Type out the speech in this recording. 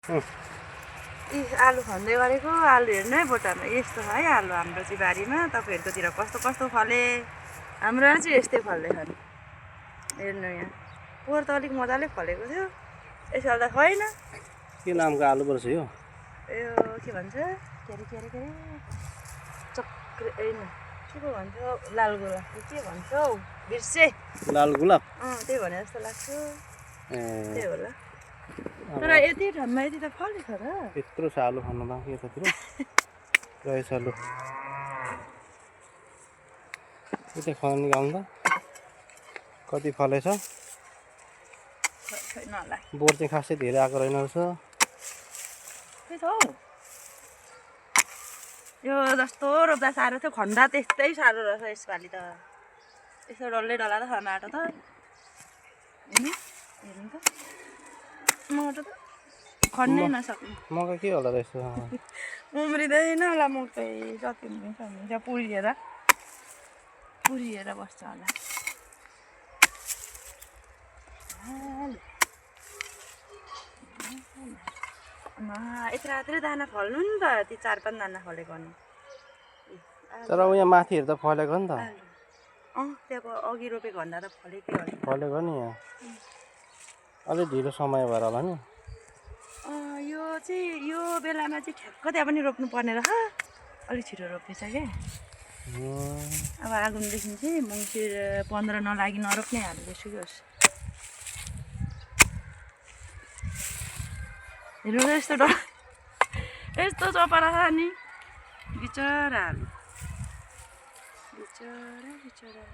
इ आलु खन्दै गरेको आलु हेर्नु है बोटामा यस्तो छ है आलु हाम्रो चाहिँ बारीमा तपाईँहरूकोतिर कस्तो कस्तो फले हाम्रो चाहिँ यस्तै फल्दैछ नि हेर्नु यहाँ पोहोर त अलिक मजाले फलेको थियो यसपालि त छैन के नामको आलु पर्छ यो यो के भन्छ के अरे चक्र होइन के पो भन्छ लाल गुलाब के भन्छ हौ बिर्से लाल गुलाब त्यही भने जस्तो लाग्छ त्यही होला तर यति ठाउँमा यति त फलेको र यत्रो छ आलु खानु बाँकी यतातिर रहेछ आलु यता खान निकाल्नु त कति फलेछ छैन होला बोर चाहिँ खासै धेरै आएको रहेन रहेछ के छ हौ यो जस्तो रोप्दा साह्रो थियो खन्दा त्यस्तै साह्रो रहेछ यसपालि त यसो डल्लै डल्ला त खान आँटो त हेर्नु त मटर त खन्नै नसक्ने मकै के होला रहेछ उम्रिँदैन होला मकै जति पनि त्यहाँ पुरिएर बस्छ होला यत्रो दाना फल्नु नि त ती 4-5 दाना फलेको नि तर उयो माथि हेर्दा फलेको नि त त्यहाँको अघि रोपेको भन्दा त फलेकै हो फलेको नि यहाँ अलिक ढिलो समय भएर होला नि यो चाहिँ यो बेलामा चाहिँ ठ्याक्क त्यहाँ पनि रोप्नु पर्ने रह अलिक छिटो रोपेछ क्या अब आगोदेखि चाहिँ मङ्सिर 15 नलागि नरोप्ने हाल्दैछु कि होस् हेर्नु त यस्तो चपरा छ नि बिचरा आलु बिचरा